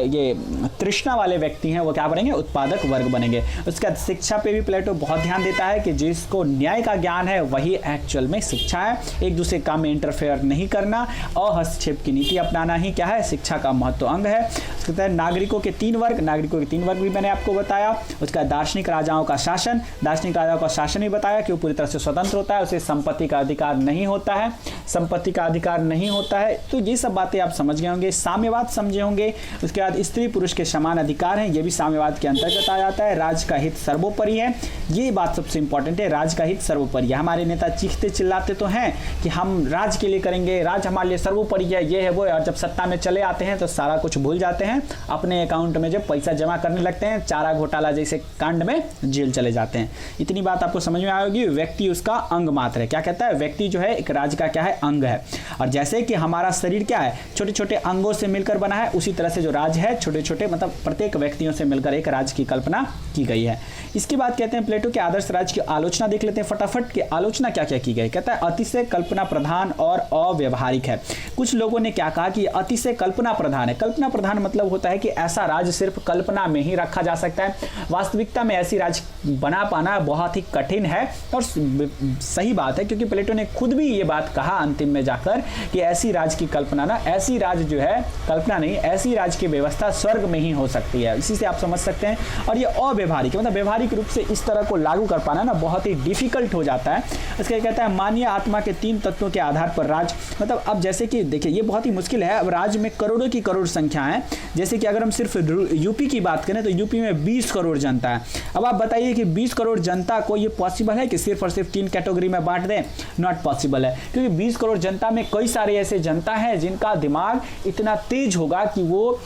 [SPEAKER 1] ये तृष्णा वाले व्यक्ति हैं वो क्या बनेंगे? उत्पादक वर्ग बनेंगे। उसके बाद शिक्षा पे भी प्लेटो बहुत ध्यान देता है कि जिसको न्याय का ज्ञान है वही एक्चुअल में शिक्षा है। एक दूसरे काम में इंटरफेयर नहीं करना और हस्तक्षेप की नीति अपनाना ही क्या है? शिक्षा का महत्व अंग है। उसके बाद नागरिकों के 3 वर्ग, नागरिकों के 3 वर्ग भी मैंने आपको बताया। उसका दार्शनिक राजाओं का शासन, दार्शनिक राजाओं का शासन भी बताया कि वो पूरी तरह से स्वतंत्र होता है, उसे संपत्ति का अधिकार नहीं होता है, संपत्ति का अधिकार नहीं होता है। तो ये सब बातें आप समझ गए होंगे। साम्यवाद समझे होंगे। उसके बाद स्त्री पुरुष के समान अधिकार हैं, ये भी साम्यवाद के अंतर्गत आ जाता है। राज्य का हित सर्वोपरि है, ये बात सबसे इंपॉर्टेंट है, राज्य का हित सर्वोपरि है। हमारे नेता चीखते चिल्लाते तो हैं कि हम राज्य के लिए करेंगे, राज्य हमारे लिए सर्वोपरि है, ये है वो है, और जब सत्ता में चले आते हैं तो सारा कुछ भूल जाते हैं। अपने अकाउंट में जब पैसा जमा करने लगते हैं, चारा घोटाला जैसे कांड में जेल चले जाते हैं। इतनी बात आपको समझ में आएगी। व्यक्ति उसका अंग मात्र है। क्या कहता है? व्यक्ति जो है एक राज्य का क्या है? अंग है। और जैसे कि हमारा शरीर क्या है? छोटे छोटे अंगों से मिलकर बना है, उसी तरह से जो राज्य है छोटे छोटे मतलब प्रत्येक व्यक्तियों से मिलकर एक राज्य की कल्पना की गई है। इसके बाद कहते हैं प्लेटो के आदर्श राज्य की आलोचना देख लेते हैं फटाफट की आलोचना क्या क्या की गई। कहता है अतिशय कल्पना प्रधान और अव्यवहारिक है। कुछ लोगों ने क्या कहा कि अतिशय कल्पना प्रधान है। कल्पना प्रधान मतलब होता है कि ऐसा राज्य सिर्फ कल्पना में ही रखा जा सकता है, वास्तविकता में ऐसी राज्य बना पाना बहुत ही कठिन है। और सही बात है, क्योंकि प्लेटो ने खुद भी ये बात कहा अंतिम में जाकर कि ऐसी राज्य की कल्पना ना, ऐसी राज्य जो है कल्पना नहीं, ऐसी राज्य की व्यवस्था स्वर्ग में ही हो सकती है। इसी से आप समझ सकते हैं। और ये अव्यवहारिक मतलब व्यवहारिक रूप से इस तरह को लागू कर पाना ना बहुत ही डिफिकल्ट हो जाता है। इसके कहता है मानवीय आत्मा के 3 तत्वों के आधार पर राज्य, मतलब अब जैसे कि देखिए ये बहुत ही मुश्किल है। अब राज्य में करोड़ों की करोड़ संख्या है। जैसे कि अगर हम सिर्फ यूपी की बात करें तो यूपी में 20 करोड़ जनता है। अब आप बताइए कि 20 करोड़ जनता को ये पॉसिबल है कि सिर्फ और सिर्फ 3 कैटेगरी में बांट दें? नॉट पॉसिबल है, क्योंकि 20 करोड़ जनता में कई सारे ऐसे जनता है जिनका दिमाग इतना तेज होगा कि वो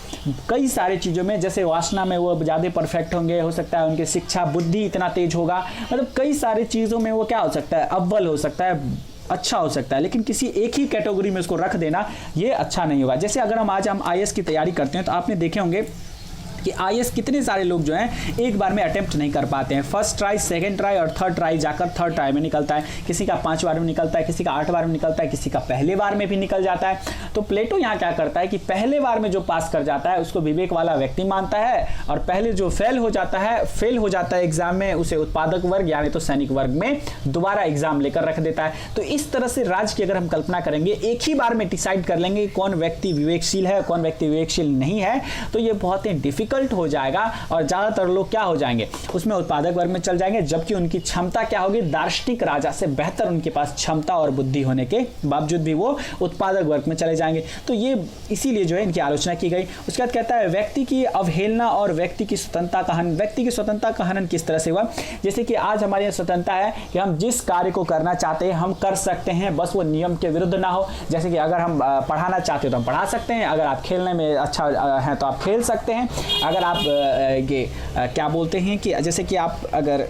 [SPEAKER 1] कई सारी चीज़ों में, जैसे वासना में वो ज़्यादा परफेक्ट होंगे, हो सकता है उनकी शिक्षा बुद्धि इतना तेज होगा, मतलब कई सारी चीज़ों में वो क्या हो सकता है? अव्वल हो सकता है, अच्छा हो सकता है। लेकिन किसी एक ही कैटेगरी में उसको रख देना ये अच्छा नहीं होगा। जैसे अगर हम आज IAS की तैयारी करते हैं तो आपने देखे होंगे कि IAS कितने सारे लोग जो हैं एक बार में अटेम्प्ट नहीं कर पाते हैं। फर्स्ट ट्राई, सेकंड ट्राई और थर्ड ट्राई जाकर थर्ड ट्राई में निकलता है। किसी का 5 बार में निकलता है, किसी का 8 बार में निकलता है, किसी का पहले बार में भी निकल जाता है। तो प्लेटो यहाँ क्या करता है कि पहले बार में जो पास कर जाता है उसको विवेक वाला व्यक्ति मानता है, और पहले जो फेल हो जाता है एग्जाम में, उसे उत्पादक वर्ग यानी तो सैनिक वर्ग में दोबारा एग्जाम लेकर रख देता है। तो इस तरह से राज्य की अगर हम कल्पना करेंगे, एक ही बार में डिसाइड कर लेंगे कौन व्यक्ति विवेकशील है, कौन व्यक्ति विवेकशील नहीं है, तो ये बहुत ही डिफिकल्ट हो जाएगा और ज्यादातर लोग क्या हो जाएंगे? उसमें उत्पादक वर्ग में चल जाएंगे, जबकि उनकी क्षमता क्या होगी? दार्शनिक राजा से बेहतर उनके पास क्षमता और बुद्धि होने के बावजूद भी वो उत्पादक वर्ग में चले जाएंगे। तो ये इसीलिए जो है इनकी आलोचना की गई। उसके बाद कहता है व्यक्ति की अवहेलना और व्यक्ति की स्वतंत्रता का हनन। व्यक्ति की स्वतंत्रता का हनन किस तरह से हुआ? जैसे कि आज हमारे यहाँ स्वतंत्रता है कि हम जिस कार्य को करना चाहते हैं हम कर सकते हैं, बस वो नियम के विरुद्ध ना हो। जैसे कि अगर हम पढ़ाना चाहते हो तो हम पढ़ा सकते हैं, अगर आप खेलने में अच्छा हैं तो आप खेल सकते हैं, अगर आप ये क्या बोलते हैं कि जैसे कि आप अगर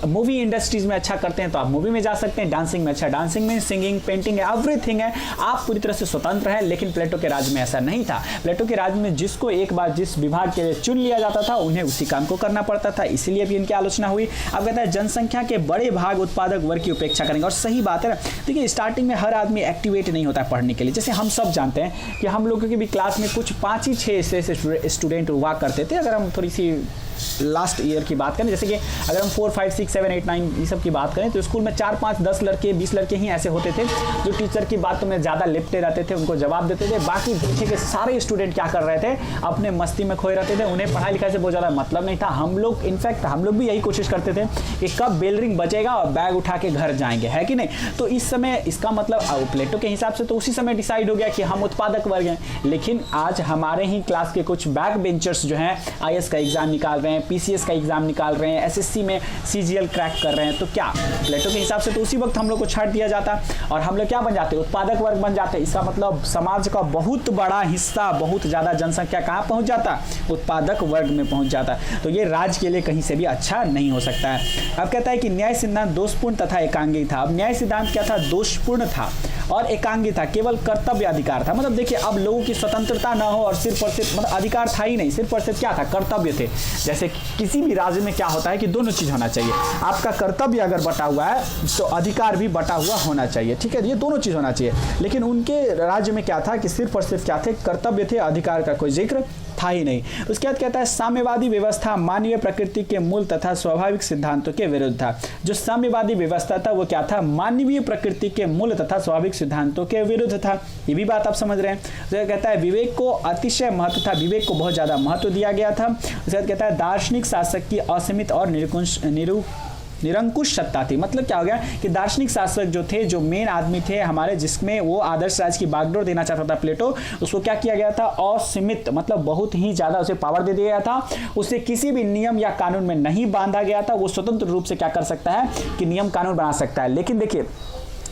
[SPEAKER 1] मूवी इंडस्ट्रीज में अच्छा करते हैं तो आप मूवी में जा सकते हैं, डांसिंग में अच्छा डांसिंग में, सिंगिंग, पेंटिंग है, एवरीथिंग है, आप पूरी तरह से स्वतंत्र हैं। लेकिन प्लेटो के राज्य में ऐसा नहीं था। प्लेटो के राज्य में जिसको एक बार जिस विभाग के लिए चुन लिया जाता था उन्हें उसी काम को करना पड़ता था, इसीलिए भी इनकी आलोचना हुई। अब कहता है जनसंख्या के बड़े भाग उत्पादक वर्ग की उपेक्षा करेंगे, और सही बात है ना। देखिए स्टार्टिंग में हर आदमी एक्टिवेट नहीं होता है पढ़ने के लिए। जैसे हम सब जानते हैं कि हम लोगों की भी क्लास में कुछ 5 ही 6 ऐसे स्टूडेंट हुआ करते थे। अगर हम थोड़ी सी लास्ट ईयर की बात करें, जैसे कि अगर हम 4, 5, 6, 7, 8, 9 ये सब की बात करें तो स्कूल में 4, 5, 10 लड़के 20 लड़के ही ऐसे होते थे जो टीचर की बातों में ज़्यादा लिपटे रहते थे, उनको जवाब देते थे। बाकी पीछे के सारे स्टूडेंट क्या कर रहे थे, अपने मस्ती में खोए रहते थे, उन्हें पढ़ाई लिखाई से बहुत ज़्यादा मतलब नहीं था। हम लोग इनफैक्ट हम लोग भी यही कोशिश करते थे कि कब बेल रिंग बजेगा और बैग उठा के घर जाएंगे, है कि नहीं। तो इस समय इसका मतलब प्लेटो के हिसाब से तो उसी समय डिसाइड हो गया कि हम उत्पादक वर्ग हैं। लेकिन आज हमारे ही क्लास के कुछ बैक बेंचर्स जो हैं IAS का एग्जाम निकाल रहे हैं, PCS का एग्जाम निकाल रहे हैं, SSC में CGL क्रैक कर रहे हैं, तो क्या प्लेटो के हिसाब से तो उसी वक्त हम लोग को छाट दिया जाता और हम लोग क्या बन जाते, उत्पादक वर्ग बन जाते। इसका मतलब समाज का बहुत बड़ा हिस्सा, बहुत ज़्यादा जनसंख्या कहाँ पहुँच जाता, उत्पादक वर्ग में पहुँच जाता। तो ये राज्य के लिए कहीं से भी अच्छा नहीं हो सकता है। अब कहता है कि न्याय सिद्धांत दोषपूर्ण तथा एकांगी था। अब न्याय सिद्धांत क्या था, दोषपूर्ण था और एकांगी था, केवल कर्तव्य अधिकार था। मतलब देखिए, अब लोगों की स्वतंत्रता ना हो और सिर्फ और सिर्फ मतलब अधिकार था ही नहीं, सिर्फ और सिर्फ क्या था, कर्तव्य थे। जैसे किसी भी राज्य में क्या होता है कि दोनों चीज होना चाहिए, आपका कर्तव्य अगर बटा हुआ है तो अधिकार भी बटा हुआ होना चाहिए, ठीक है, ये दोनों चीज होना चाहिए। लेकिन उनके राज्य में क्या था कि सिर्फ और सिर्फ क्या थे, कर्तव्य थे, अधिकार का कोई जिक्र था ही नहीं। उसके बाद कहता है साम्यवादी व्यवस्था मानवीय प्रकृति के मूल तथा स्वाभाविक सिद्धांतों के विरुद्ध था। जो साम्यवादी व्यवस्था था वो क्या था, मानवीय प्रकृति के मूल तथा स्वाभाविक सिद्धांतों के विरुद्ध था। ये भी बात आप समझ रहे हैं। तो कहता है विवेक को अतिशय महत्व था, विवेक को बहुत ज्यादा महत्व दिया गया था। उसके बाद कहता है दार्शनिक शासक की असीमित और निरंकुश सत्ता थी। मतलब क्या हो गया कि दार्शनिक शासक जो थे, जो मेन आदमी थे हमारे, जिसमें वो आदर्श राज्य की बागडोर देना चाहता था प्लेटो, उसको क्या किया गया था, असीमित मतलब बहुत ही ज्यादा उसे पावर दे दिया गया था। उसे किसी भी नियम या कानून में नहीं बांधा गया था। वो स्वतंत्र रूप से क्या कर सकता है कि नियम कानून बना सकता है। लेकिन देखिए,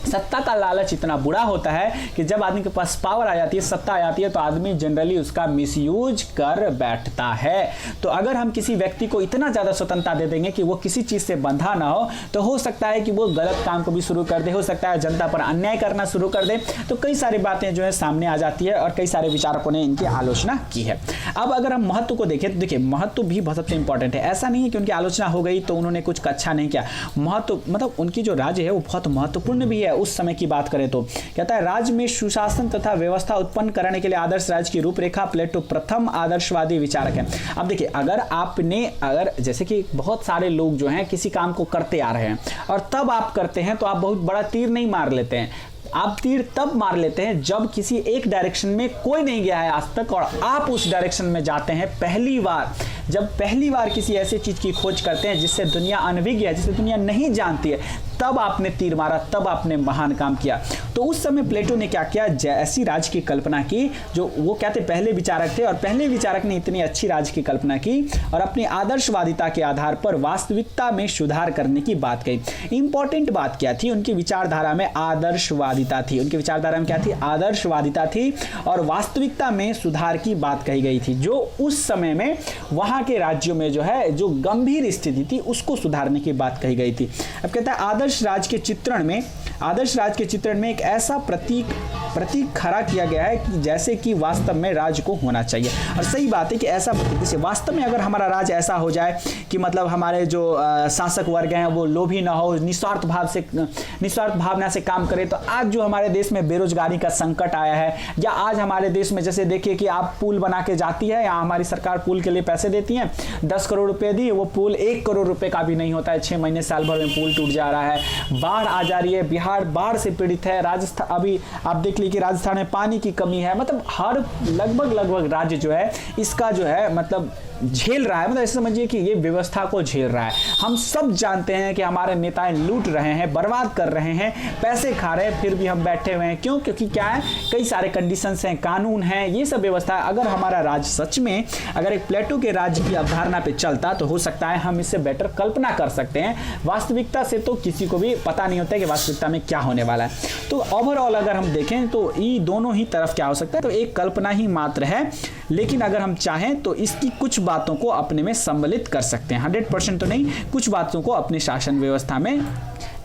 [SPEAKER 1] सत्ता का लालच इतना बुरा होता है कि जब आदमी के पास पावर आ जाती है, सत्ता आ जाती है, तो आदमी जनरली उसका मिसयूज कर बैठता है। तो अगर हम किसी व्यक्ति को इतना ज़्यादा स्वतंत्रता दे देंगे कि वो किसी चीज़ से बंधा ना हो, तो हो सकता है कि वो गलत काम को भी शुरू कर दे, हो सकता है जनता पर अन्याय करना शुरू कर दे। तो कई सारी बातें जो है सामने आ जाती है और कई सारे विचारकों ने इनकी आलोचना की है। अब अगर हम महत्व को देखें तो देखिए, महत्व भी बहुत सबसे इंपॉर्टेंट है। ऐसा नहीं है कि उनकी आलोचना हो गई तो उन्होंने कुछ अच्छा नहीं किया। महत्व मतलब उनकी जो राज्य है वो बहुत महत्वपूर्ण भी है। उस समय की बात करें तो कहता है राज्य में सुशासन तथा व्यवस्था उत्पन्न करने के लिए आदर्श राज्य की रूपरेखा प्लेटो प्रथम आदर्शवादी विचारक है। अब देखिए, अगर जैसे कि बहुत सारे लोग जो हैं किसी काम को करते आ रहे हैं और तब आप करते हैं तो आप बहुत बड़ा तीर नहीं मार लेते हैं। आप तीर तब मार लेते हैं जब किसी एक डायरेक्शन में कोई नहीं गया है आज तक और आप उस डायरेक्शन में जाते हैं पहली बार। जब पहली बार किसी ऐसी चीज की खोज करते हैं जिससे दुनिया अनभिज्ञ है, जिससे दुनिया नहीं जानती है, तब आपने तीर मारा, तब आपने महान काम किया। तो उस समय प्लेटो ने क्या किया, ऐसी राज्य की कल्पना की जो वो कहते पहले विचारक थे, और पहले विचारक ने इतनी अच्छी राज्य की कल्पना की और अपनी आदर्शवादिता के आधार पर वास्तविकता में सुधार करने की बात कही। इंपॉर्टेंट बात क्या थी, उनकी विचारधारा में आदर्शवादिता थी। उनकी विचारधारा में क्या थी, आदर्शवादिता थी और वास्तविकता में सुधार की बात कही गई थी, जो उस समय में वहां के राज्यों में जो है जो गंभीर स्थिति थी उसको सुधारने की बात कही गई थी। अब कहता है आदर्श राज्य के चित्रण में एक ऐसा प्रतीक खड़ा किया गया है कि जैसे कि वास्तव में राज्य को होना चाहिए। और सही बात है कि ऐसा जैसे वास्तव में अगर हमारा राज्य ऐसा हो जाए कि मतलब हमारे जो शासक वर्ग हैं वो लोभी ना हो, निस्वार्थ भावना से काम करे, तो आज जो हमारे देश में बेरोजगारी का संकट आया है, या आज हमारे देश में जैसे देखिए कि आप पुल बना के जाती है, या हमारी सरकार पुल के लिए पैसे देती है, 10 करोड़ रुपए दी, वो पुल 1 करोड़ रुपए का भी नहीं होता है, 6 महीने साल भर में पुल टूट जा रहा है। बाढ़ आ जा रही है, बिहार बाढ़ से पीड़ित है, राजस्थान अभी आप देख लीजिए कि राजस्थान में पानी की कमी है। मतलब हर लगभग राज्य जो है इसका जो है मतलब झेल रहा है, मतलब ऐसे समझिए कि ये व्यवस्था को झेल रहा है। हम सब जानते हैं कि हमारे नेता लूट रहे हैं, बर्बाद कर रहे हैं, पैसे खा रहे हैं, फिर भी हम बैठे हुए हैं। क्यों? क्योंकि क्या है, कई सारे कंडीशंस हैं, कानून हैं, ये सब व्यवस्था है। अगर हमारा राज्य सच में अगर एक प्लेटो के राज्य की अवधारणा पे चलता तो हो सकता है हम इससे बेटर कल्पना कर सकते हैं। वास्तविकता से तो किसी को भी पता नहीं होता है कि वास्तविकता में क्या होने वाला है। तो ओवरऑल अगर हम देखें तो ये दोनों ही तरफ क्या हो सकता है, तो एक कल्पना ही मात्र है, लेकिन अगर हम चाहें तो इसकी कुछ बातों को अपने में सम्मिलित कर सकते हैं। 100% तो नहीं, कुछ बातों को अपनी शासन व्यवस्था में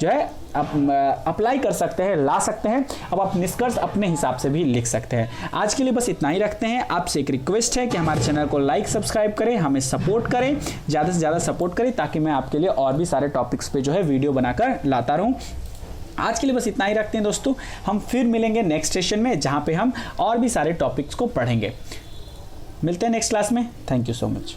[SPEAKER 1] जो है अप्लाई कर सकते हैं, ला सकते हैं। अब आप निष्कर्ष अपने हिसाब से भी लिख सकते हैं। आज के लिए बस इतना ही रखते हैं। आपसे एक रिक्वेस्ट है कि हमारे चैनल को लाइक सब्सक्राइब करें, हमें सपोर्ट करें, ज़्यादा से ज़्यादा सपोर्ट करें, ताकि मैं आपके लिए और भी सारे टॉपिक्स पे जो है वीडियो बनाकर लाता रहूँ। आज के लिए बस इतना ही रखते हैं दोस्तों। हम फिर मिलेंगे नेक्स्ट सेशन में, जहाँ पे हम और भी सारे टॉपिक्स को पढ़ेंगे। मिलते हैं नेक्स्ट क्लास में। Thank you so much.